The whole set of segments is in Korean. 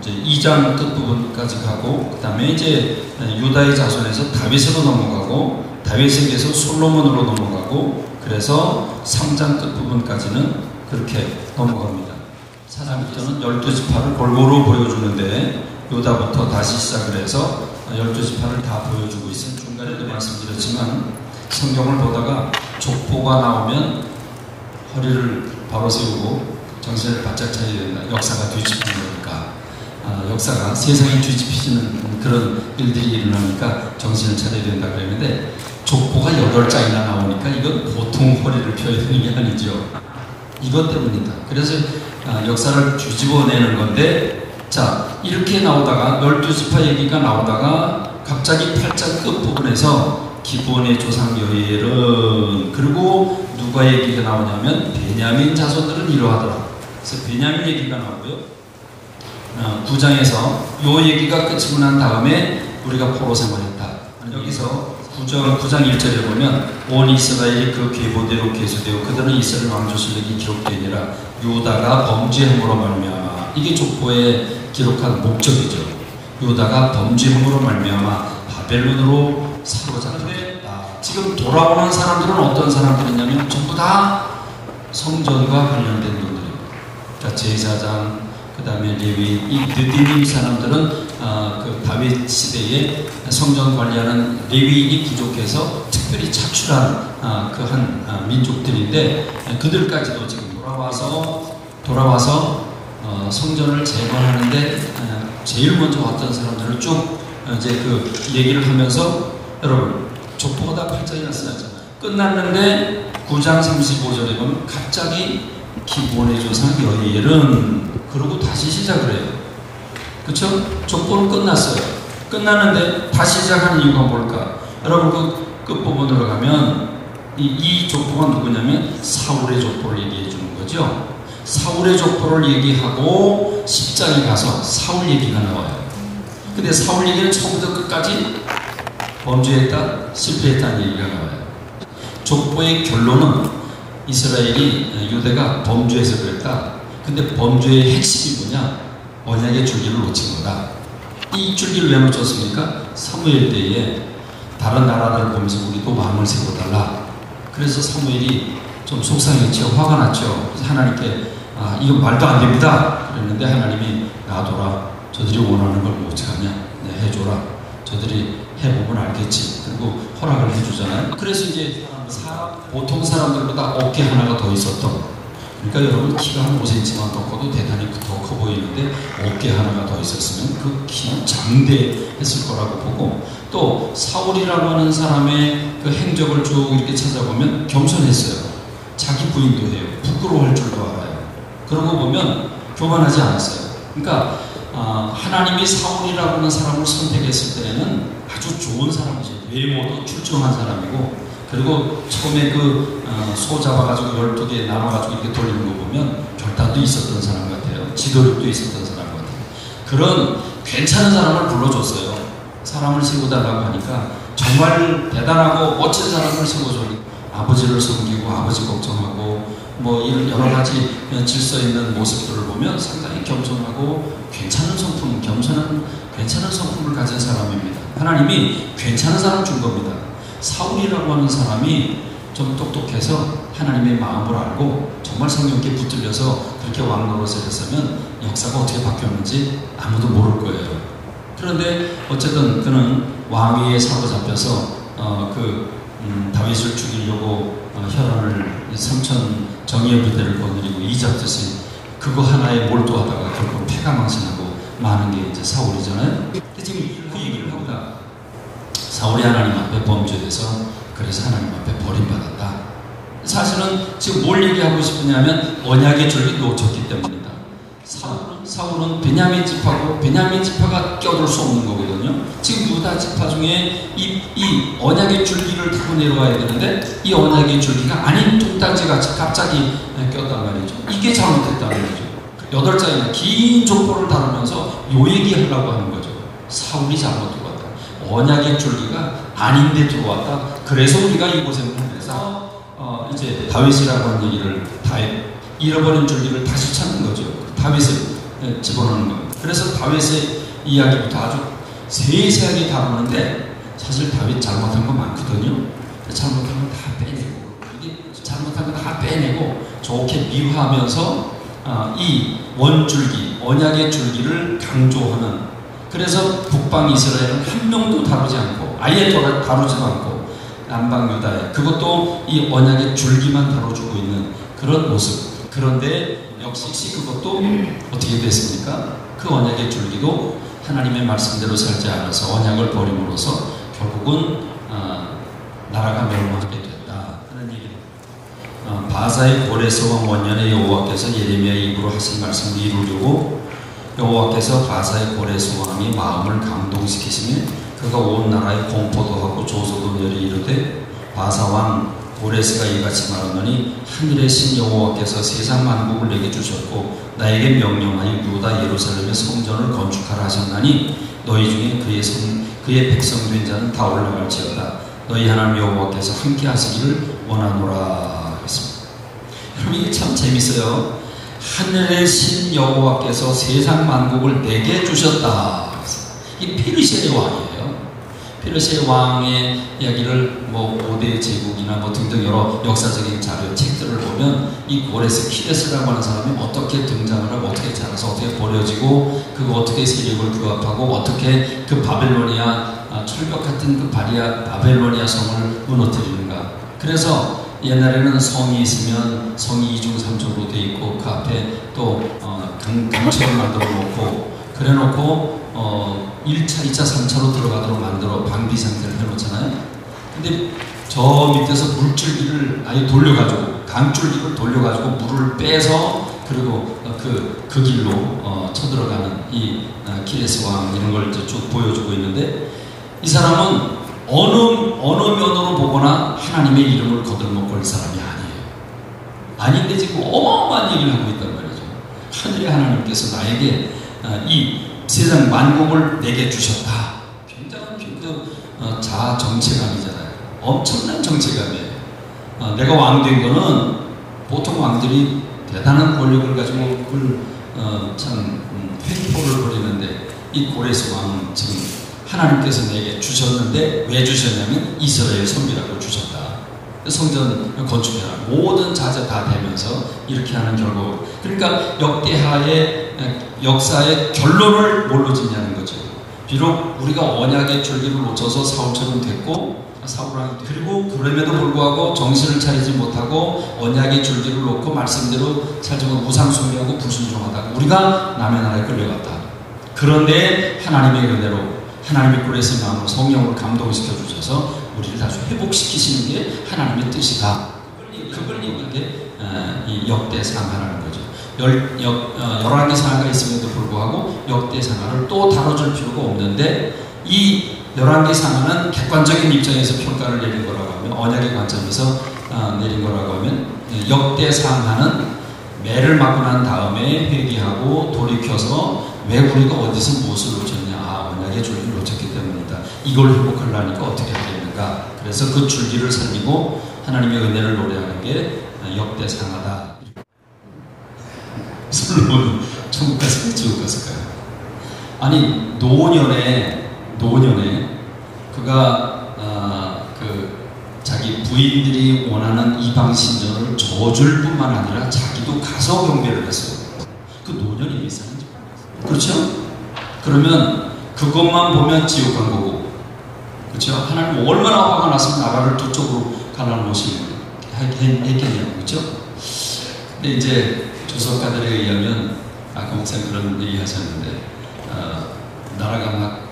이제 2장 끝부분까지 가고, 그 다음에 이제 유다의 자손에서 다윗으로 넘어가고, 다윗에게서 솔로몬으로 넘어가고, 그래서 3장 끝부분까지는 그렇게 넘어갑니다. 4장부터는 12지파를 골고루 보여주는데, 유다부터 다시 시작을 해서 12지파를 다 보여주고 있어요. 중간에도 말씀드렸지만, 성경을 보다가 족보가 나오면 허리를 바로 세우고 정신을 바짝 차려야 된다. 역사가 뒤집히는 거니까. 역사가 세상이 뒤집히는 그런 일들이 일어나니까 정신을 차려야 된다 그랬는데, 족보가 8장이나 나오니까 이건 보통 허리를 펴야 되는 게 아니죠. 이것 때문이다. 그래서 역사를 뒤집어내는 건데, 자, 이렇게 나오다가 12지파 얘기가 나오다가 갑자기 8장 끝부분에서 기브온의 조상 여엘은, 그리고 누가 얘기가 나오냐면 베냐민 자손들은 이러하더라. 그래서 베냐민 얘기가 나오고요. 9장에서 요 얘기가 끝이고 난 다음에 우리가 포로 생활했다. 여기서 9장 1절에 보면 온 이스라엘이 그 계보대로 계수되어 그들은 이스라엘 왕조실록이 기록되니라. 유다가 범죄함으로 말미암아. 이게 족보에 기록한 목적이죠. 유다가 범죄함으로 말미암아 바벨론으로 사로잡혔다. 지금 돌아오는 사람들은 어떤 사람들이냐면 전부 다 성전과 관련된 분들입니다. 그러니까 제사장, 그 다음에 레위, 이 느디님 사람들은 그 다윗 시대에 성전 관리하는 레위인이 부족해서 특별히 차출한 그 한 민족들인데, 그들까지도 지금 돌아와서 성전을 재건하는데 제일 먼저 왔던 사람들을 쭉 이제 그 얘기를 하면서, 여러분 족보가 다 8장이나 쓰였잖아요. 끝났는데 9장 35절에 보면 갑자기 기브온의 조상 여엘은, 그러고 다시 시작을 해요. 그쵸? 족보는 끝났어요. 끝났는데 다시 시작하는 이유가 뭘까? 여러분 그 끝부분으로 가면 이 족보가 누구냐면 사울의 족보를 얘기해 주는 거죠. 사울의 족보를 얘기하고 10장에 가서 사울 얘기가 나와요. 근데 사울 얘기는 처음부터 끝까지 범죄했다, 실패했다는 얘기가 나와요. 족보의 결론은 이스라엘이, 유대가 범죄해서 그랬다. 근데 범죄의 핵심이 뭐냐? 언약의 줄기를 놓친 거다. 이 줄기를 왜 놓쳤습니까? 사무엘 때에 다른 나라들을 보면서 우리도 마음을 세워달라. 그래서 사무엘이 좀 속상했죠. 화가 났죠. 그래서 하나님께 이건 말도 안 됩니다. 그랬는데 하나님이 놔둬라. 저들이 원하는 걸 어떡하냐? 네, 해줘라. 저들이 해보면 알겠지. 그리고 허락을 해주잖아요. 그래서 이제 보통 사람들보다 어깨 하나가 더 있었던, 그러니까 여러분 키가 한 5cm만 더 커도 대단히 더 커 보이는데 어깨 하나가 더 있었으면 그 키는 장대했을 거라고 보고, 또 사울이라고 하는 사람의 그 행적을 쭉 이렇게 찾아보면 겸손했어요. 자기 부인도 해요. 부끄러워할 줄도 알아요. 그러고 보면 교만하지 않았어요. 그러니까 하나님이 사울이라고 하는 사람을 선택했을 때에는 아주 좋은 사람이죠. 외모도 출중한 사람이고, 그리고 처음에 소 잡아가지고 12개 나눠가지고 이렇게 돌리는 거 보면 결단도 있었던 사람 같아요. 지도력도 있었던 사람 같아요. 그런 괜찮은 사람을 불러줬어요. 사람을 세워달라고 하니까 정말 대단하고 멋진 사람을 세워줘요. 아버지를 섬기고 아버지 걱정하고 뭐 이런 여러 가지 질서 있는 모습들을 보면 상당히 겸손하고 괜찮은 성품, 괜찮은 성품을 가진 사람입니다. 하나님이 괜찮은 사람 준 겁니다. 사울이라고 하는 사람이 좀 똑똑해서 하나님의 마음을 알고 정말 성령께 붙들려서 그렇게 왕 노릇을 했으면 역사가 어떻게 바뀌었는지 아무도 모를 거예요. 그런데 어쨌든 그는 왕위에 사로잡혀서 다윗을 죽이려고 혈안을 3천 정의의 부대를 거느리고 이잡듯이 그거 하나에 몰두하다가 결국 패가망신하고 많은 게 이제 사울이잖아요. 근데 지금 그 얘기를 합니다. 사울이 하나님 앞에 범죄돼서 그래서 하나님 앞에 버림받았다. 사실은 지금 뭘 얘기하고 싶으냐면 언약의 줄기 놓쳤기 때문이다. 사울은 베냐민 지파고 베냐민 지파가 껴들 수 없는 거거든요. 지금 유다 지파 중에 이 언약의 줄기를 타고 내려와야 되는데 이 언약의 줄기가 아닌 뚱딴지같이 갑자기 꼈단 말이죠. 이게 잘못됐다는 거죠. 8장이나 긴 족보를 다루면서 요 얘기하려고 하는 거죠. 사울이 잘못 들어왔다. 언약의 줄기가 아닌데 들어왔다. 그래서 우리가 이곳에 보내서 이제 다윗이라고 하는 얘기를 잃어버린 줄기를 다시 찾는 거죠. 다윗을 집어넣는 겁니다. 그래서 다윗의 이야기부터 아주 세세하게 다루는데 사실 다윗 잘못한 거 많거든요. 잘못한 거 다 빼내고 이게 잘못한 거 다 빼내고 좋게 미화하면서 이 원줄기, 언약의 줄기를 강조하는, 그래서 북방 이스라엘은 한 명도 다루지 않고 아예 다루지도 않고 남방 유다에 그것도 이 언약의 줄기만 다뤄주고 있는 그런 모습. 그런데 역시 그것도 어떻게 됐습니까? 그 언약의 줄기도 하나님의 말씀대로 살지 않아서 언약을 버림으로써 결국은 나라가 멸망하게 됐다 하는 얘기입니다. 바사의 고레스 왕 원년에 여호와께서 예레미야의 입으로 하신 말씀을 이루려고 여호와께서 바사의 고레스 왕의 마음을 감동시키시며 그가 온 나라에 공포도 하고 조소도 내리 이르되 바사 왕 고레스가 이같이 말하노니 하늘의 신 여호와께서 세상 만국을 내게 주셨고 나에게 명령하여 유다 예루살렘의 성전을 건축하라 하셨나니 너희 중에 그의 백성 된 자는 다 올라갈지어다. 너희 하나님 여호와께서 함께 하시기를 원하노라 했습니다. 여러분 이게 참 재밌어요. 하늘의 신 여호와께서 세상 만국을 내게 주셨다. 이 페르시아의 왕이에요. 페르시아 왕의 이야기를 뭐 5대 제국이나 뭐 등등 여러 역사적인 자료 책들을 보면 이 고레스 키레스라고 하는 사람이 어떻게 등장을 하고 어떻게 자라서 어떻게 버려지고 그거 어떻게 세력을 규합하고 어떻게 그 바벨로니아 철벽 같은 그 바벨로니아 성을 무너뜨리는가. 그래서 옛날에는 성이 있으면 성이 2중 3중으로 돼 있고 그 앞에 또 강철을 만들어 놓고 그래 놓고 1차, 2차, 3차로 들어가도록 만들어 방비 상태를 해놓잖아요. 근데 저 밑에서 물줄기를 아예 돌려가지고 강줄기를 돌려가지고 물을 빼서 그리고 그 길로 쳐들어가는 이 키레스 왕 이런 걸 쭉 보여주고 있는데 이 사람은 어느 면으로 보거나 하나님의 이름을 거들먹고 할 사람이 아니에요. 아닌데 지금 어마어마한 얘기를 하고 있단 말이죠. 하늘의 하나님께서 나에게 이 세상 만국을 내게 주셨다. 굉장한 자아 정체감이잖아요. 엄청난 정체감이에요. 내가 왕 된 거는 보통 왕들이 대단한 권력을 가지고 그걸 참 횡포를 벌이는데 이 고레스 왕은 지금 하나님께서 내게 주셨는데 왜 주셨냐면 이스라엘 성비라고 주셨다. 성전 건축해라. 모든 자재 다 되면서 이렇게 하는 결과. 그러니까 역사의 결론을 뭘로 짓냐는 거죠. 비록 우리가 언약의 줄기를 놓쳐서 사울처럼 됐고 그리고 그럼에도 불구하고 정신을 차리지 못하고 언약의 줄기를 놓고 말씀대로 살지 못하고 우상숭배하고 불순종하다가 우리가 남의 나라에 끌려갔다. 그런데 하나님의 은혜로 하나님의 꿀에서 마음으로 성령을 감동시켜 주셔서 우리를 다시 회복시키시는 게 하나님의 뜻이다. 그걸 이게 이 역대상하라는 거죠. 11개 상하가 있음에도 불구하고 역대상하를 또 다뤄줄 필요가 없는데 이 11개 상하는 객관적인 입장에서 평가를 내린 거라고 하면 언약의 관점에서 내린 거라고 하면 역대상하는 매를 맞고 난 다음에 회개하고 돌이켜서 왜 우리가 어디서 무엇을 놓쳤냐. 언약의 줄기를 놓쳤기 때문이다. 이걸 회복하려니까 어떻게 해야 되는가. 그래서 그 줄기를 살리고 하나님의 은혜를 노래하는 게 역대상하다. 솔로몬은 천국 갔을까요? 지옥 갔을까요? 아니 노년에 그가 자기 부인들이 원하는 이방 신전을 저줄 뿐만 아니라 자기도 가서 경배를 했어요. 그 노년이 몇 살인지 그렇죠? 그러면 그것만 보면 지옥 간 거고, 그렇죠? 하나님 얼마나 화가 났으면 나라를 두 쪽으로 갈라놓으시겠냐고, 그렇죠? 근데 이제 조석가들에 의하면 아까 목사님 그런 얘기 하셨는데 나라가 막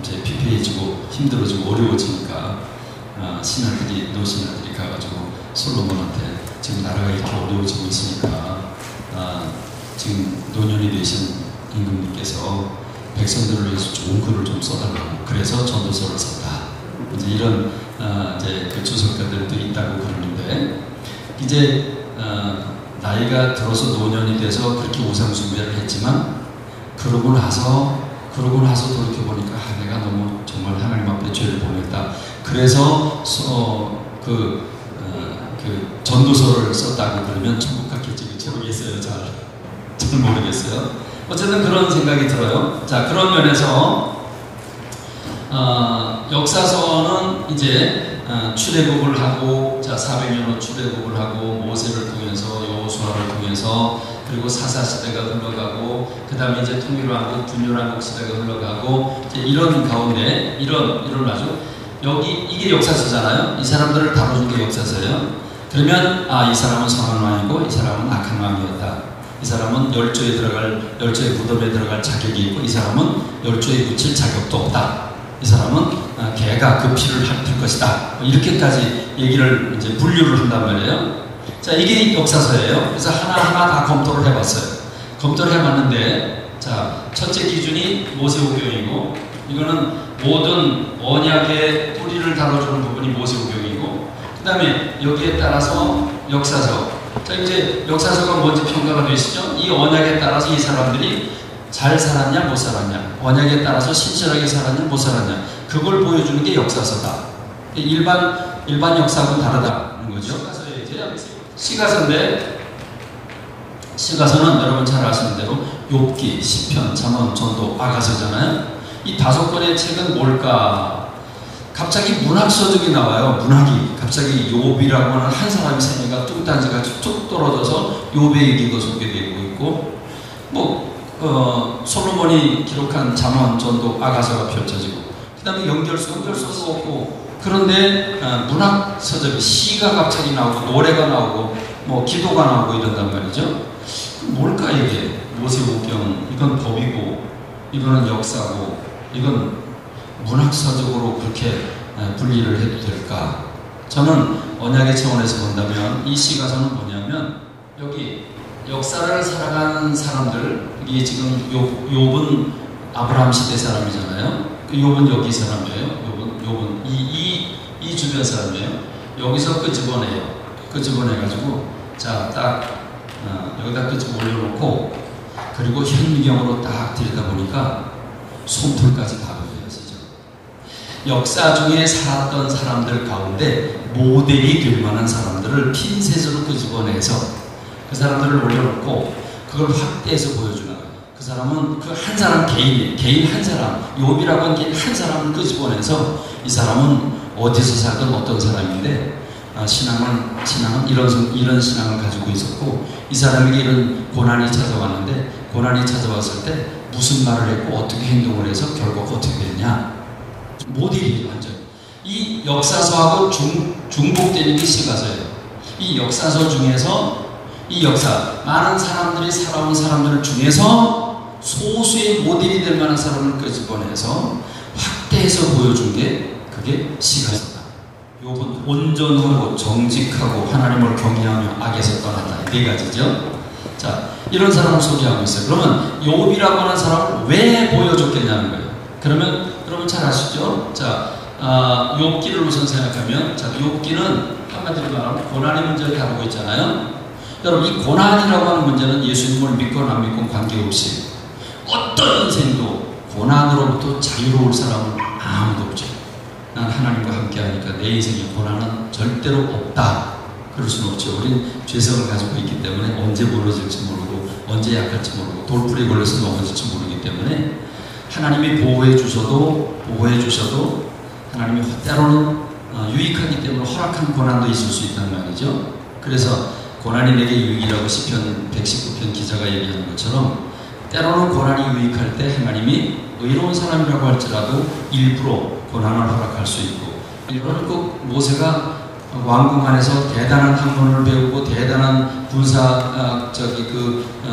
이제 피폐해지고 힘들어지고 어려워지니까 노신하들이 가가지고 솔로몬한테 지금 나라가 이렇게 어려워지고 있으니까 지금 노년이 되신 임금님께서 백성들을 위해서 좋은 글을 좀 써달라고 그래서 전도서를 썼다. 이제 이런 이제 그 주석가들도 있다고 그러는데 이제 나이가 들어서 노년이 돼서 그렇게 우상 숭배를 했지만 그러고 나서 돌이켜보니까 내가 너무 정말 하나님 앞에 죄를 범했다. 그래서 그 전도서를 썼다고 그러면 천국 갔겠지. 모르겠어요. 잘 모르겠어요. 어쨌든 그런 생각이 들어요. 자, 그런 면에서 역사서는 이제 출애굽을 하고, 자, 400년 후 출애굽을 하고, 모세를 통해서, 여호수아를 통해서, 그리고 사사시대가 흘러가고, 그 다음에 이제 통일왕국, 분열왕국 시대가 흘러가고, 이제 이런 가운데, 이런 아주, 여기, 이게 역사서잖아요. 이 사람들을 다뤄준 게 역사서예요. 그러면, 이 사람은 선한 왕이고, 이 사람은 악한 왕이었다. 이 사람은 열조의 무덤에 들어갈 자격이 있고, 이 사람은 열조에 묻힐 자격도 없다. 이 사람은 걔가 그 피를 핥을 것이다. 이렇게까지 얘기를 이제 분류를 한단 말이에요. 자, 이게 역사서예요. 그래서 하나하나 다 검토를 해봤어요. 검토를 해봤는데, 자, 첫째 기준이 모세오경이고, 이거는 모든 언약의 뿌리를 다뤄주는 부분이 모세오경이고, 그 다음에 여기에 따라서 역사서. 자, 이제 역사서가 뭔지 평가가 되시죠? 이 언약에 따라서 이 사람들이 잘 살았냐 못 살았냐, 언약에 따라서 신실하게 살았냐 못 살았냐, 그걸 보여주는 게 역사서다. 일반 역사하고는 다르다는 거죠. 시가서에 이제 시가서인데, 시가서는 여러분 잘 아시는 대로 욥기, 시편, 잠언, 전도, 아가서잖아요. 이 5권의 책은 뭘까? 갑자기 문학서적이 나와요. 문학이 갑자기 욥이라고 하는 한 사람의 생애가 뚱딴지가 툭 떨어져서 욥의 얘기가 소개되고 있고, 솔로몬이 기록한 잠언, 전도, 아가서가 펼쳐지고, 그 다음에 연결서도 없고, 그런데 문학서적이 시가 갑자기 나오고, 노래가 나오고, 기도가 나오고 이런단 말이죠. 뭘까 이게? 모세오경, 이건 법이고, 이거는 역사고, 이건 문학서적으로 그렇게 분리를 해도 될까? 저는 언약의 차원에서 본다면 이 시가서는 뭐냐면, 여기 역사를 살아가는 사람들, 이게 지금 욥은 아브라함 시대 사람이잖아요. 욥은 여기 사람이에요. 욥은 이 주변 사람이에요. 여기서 끄집어내요. 끄집어내가지고, 자, 딱 여기다 끄집어 올려놓고, 그리고 현미경으로 딱 들여다보니까 솜털까지 다 보여지죠. 역사 중에 살았던 사람들 가운데 모델이 될 만한 사람들을 핀셋으로 끄집어내서 그 사람들을 올려놓고 그걸 확대해서 보여주는 거예요. 그 사람은 그 한 사람 개인 한 사람, 욥이라고 하는 개인 한 사람을 끄집어내서 이 사람은 어디서 살던 어떤 사람인데, 신앙은 이런 신앙을 가지고 있었고, 이 사람에게 이런 고난이 찾아왔는데, 고난이 찾아왔을 때 무슨 말을 했고 어떻게 행동을 해서 결과가 어떻게 됐냐. 모델이 완전 이 역사서하고 중복되는 게 시가서예요. 이 역사서 중에서 이 역사, 많은 사람들이 살아온 사람들 중에서 소수의 모델이 될 만한 사람을 끄집어내서 확대해서 보여준 게 그게 시가서다. 욥은 온전하고 정직하고 하나님을 경외하며 악에서 떠났다. 4가지죠. 자, 이런 사람을 소개하고 있어요. 그러면 욥이라고 하는 사람을 왜 보여줬겠냐는 거예요. 그러면 잘 아시죠? 자, 욥기를 우선 생각하면, 자, 욥기는 한마디로 말하면 고난의 문제를 다루고 있잖아요. 여러분, 이 고난이라고 하는 문제는 예수님을 믿건 안 믿건 관계없이 어떤 인생도 고난으로부터 자유로울 사람은 아무도 없죠. 난 하나님과 함께하니까 내 인생에 고난은 절대로 없다. 그럴 수는 없죠. 우린 죄성을 가지고 있기 때문에 언제 무너질지 모르고, 언제 약할지 모르고, 돌풀이 걸려서 넘어질지 모르기 때문에 하나님이 보호해 주셔도 하나님이 때로는 유익하기 때문에 허락한 고난도 있을 수 있다는 말이죠. 그래서 고난이 내게 유익이라고 시편 119편 기자가 얘기하는 것처럼, 때로는 고난이 유익할 때 하나님이 의로운 사람이라고 할지라도 일부러 고난을 허락할 수 있고, 이거는 꼭 모세가 왕궁 안에서 대단한 학문을 배우고 대단한 군사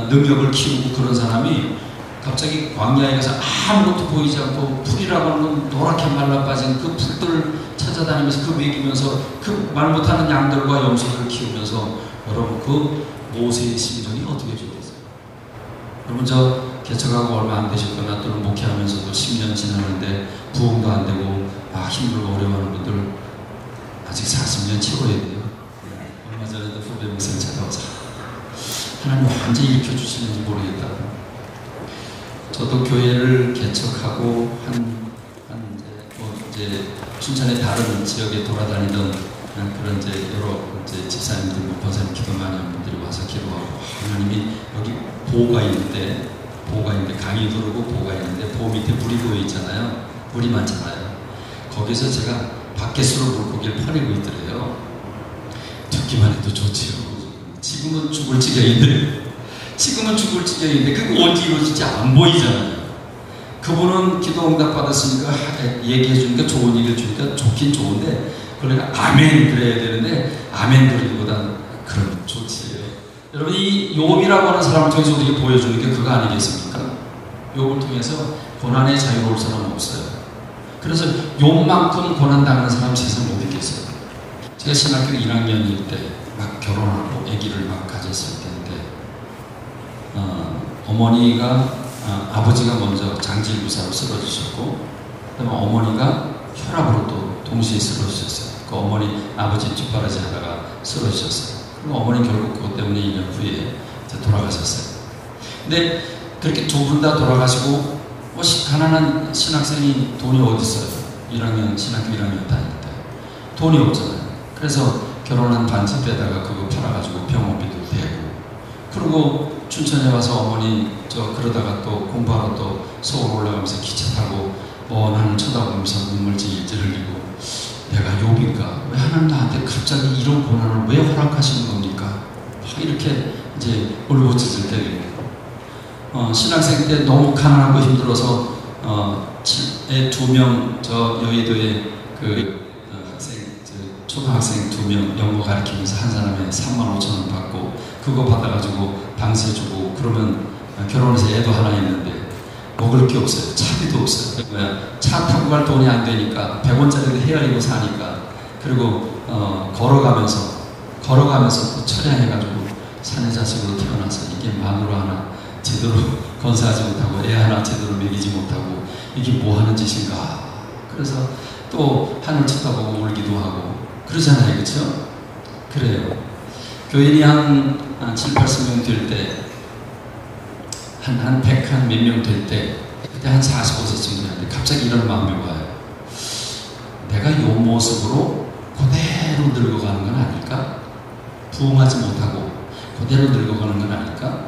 능력을 키우고 그런 사람이 갑자기 광야에 가서 아무것도 보이지 않고 풀이라고 하는 건 노랗게 말라빠진 그 풀들을 찾아다니면서 그 먹이면서 그 말 못하는 양들과 염소들을 키우면서, 여러분 그 모세의 심정이 어떻게 좋겠어요? 여러분, 저 개척하고 얼마 안 되셨거나 또는 목회하면서도 10년 지났는데 부흥도 안 되고 힘들고 어려워하는 분들 아직 40년 채워야 돼요. 얼마 전에도 후배 목사님 찾아와서 하나님 언제 일으켜주시는지 모르겠다. 저도 교회를 개척하고 이제 춘천의 다른 지역에 돌아다니던 그런 여러 집사님들, 목사님 기도 많이 하는 분들이 와서 기도하고, 하나님이 여기 보호가 있는데 보가 있는데, 강이 흐르고 보가 있는데 보 밑에 물이 보여 있잖아요. 물이 많잖아요. 거기서 제가 바켓으로 물고기를 퍼내고 있더래요. 듣기만 해도 좋지요. 지금은 죽을 지경인데 그게 언제 이루어질지 안 보이잖아요. 그분은 기도 응답 받았으니까 얘기해 주니까 좋은 얘기를 주니까 좋긴 좋은데, 그러니까 아멘 그래야 되는데 아멘 그리기보다는 그럼 좋지. 여러분, 이 욥이라고 하는 사람을 통해서 우리에게 보여주는 게 그거 아니겠습니까? 욥을 통해서 고난에 자유로울 사람은 없어요. 그래서 욥만큼 고난 당하는 사람 세상에 못 있겠어요. 제가 신학교 1학년일 때 막 결혼하고 아기를 막 가졌을 때인데, 어머니가 아버지가 먼저 장질부사로 쓰러지셨고, 그다음에 어머니가 혈압으로 또 동시에 쓰러지셨어요. 그 어머니 아버지 뒷바라지 하다가 쓰러지셨어요. 그리고 어머니 결국 그것 때문에 2년 후에 돌아가셨어요. 근데 그렇게 두 분 다 돌아가시고, 가난한 신학생이 돈이 어디 있어요? 1학년 신학교 1학년 다닐 때 돈이 없잖아요. 그래서 결혼한 반지 빼다가 그거 팔아가지고 병원비도 대고, 그리고 춘천에 와서 어머니 그러다가 또 공부하러 또 서울 올라가면서 기차 타고 먼 하늘 쳐다보면서 눈물 질질 흘리고, 내가 욥인가? 왜 하나님 나한테 갑자기 이런 고난을 왜 허락하시는 겁니까? 이렇게 이제 울부짖을 때예요. 신학생 때 너무 가난하고 힘들어서 애 2명 여의도에 초등학생 2명 영어 가르치면서 한 사람에 35,000원 받고, 그거 받아가지고 방세 주고, 그러면 결혼해서 애도 하나 있는데 먹을 게 없어요. 차비도 없어요. 차 타고 갈 돈이 안 되니까 100원짜리도 헤아리고 사니까, 그리고 걸어가면서 또 철야해가지고 사내 자식으로 태어나서 이게 마누라 하나 제대로 건사하지 못하고 애 하나 제대로 먹이지 못하고 이게 뭐 하는 짓인가. 그래서 또 하늘 쳐다보고 울기도 하고 그러잖아요. 그렇죠? 그래요. 교인이 한 7, 80명 될 때, 한 100, 한 몇 명 될 때, 그때 한 45세쯤 되는데 갑자기 이런 마음이 와요. 내가 이 모습으로 그대로 늙어가는 건 아닐까? 부흥하지 못하고 그대로 늙어가는 건 아닐까?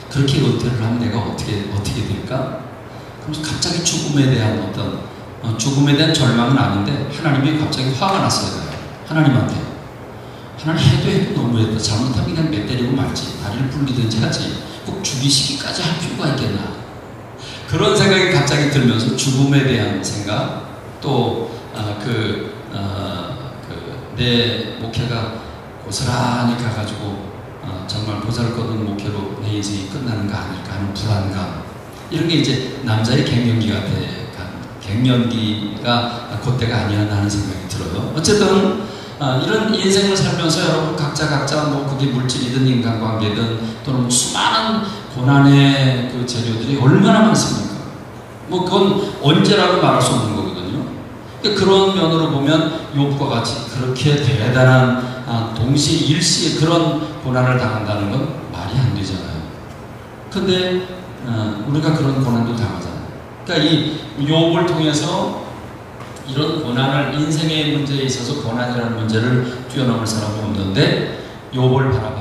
그렇게 은퇴를 하면 내가 어떻게 될까? 그러면서 갑자기 죽음에 대한 죽음에 대한 절망은 아닌데, 하나님이 갑자기 화가 났어요. 하나님한테. 하나님 해도 너무했다. 잘못하면 그냥 몇 때리고 말지. 다리를 불리든지 하지. 꼭 죽이시기까지 할 필요가 있겠나. 그런 생각이 갑자기 들면서 죽음에 대한 생각, 또 내 목회가 고스란히 가가지고 정말 보잘것없는 목회로 내 인생이 끝나는 거 아닐까 하는 불안감, 이런 게 이제 남자의 갱년기가 그때가 아니었나 하는 생각이 들어요. 어쨌든 이런 인생을 살면서 여러분 각자 뭐 그게 물질이든 인간관계든 또는 수많은 고난의 그 재료들이 얼마나 많습니까? 뭐 그건 언제라도 말할 수 없는 거거든요. 그런 면으로 보면 욥과 같이 그렇게 대단한 동시에 일시에 그런 고난을 당한다는 건 말이 안 되잖아요. 근데 우리가 그런 고난도 당하잖아요. 그러니까 이 욥을 통해서 이런 고난을, 인생의 문제에 있어서 고난이라는 문제를 뛰어넘을 사람이 없는데 욥을 바라봐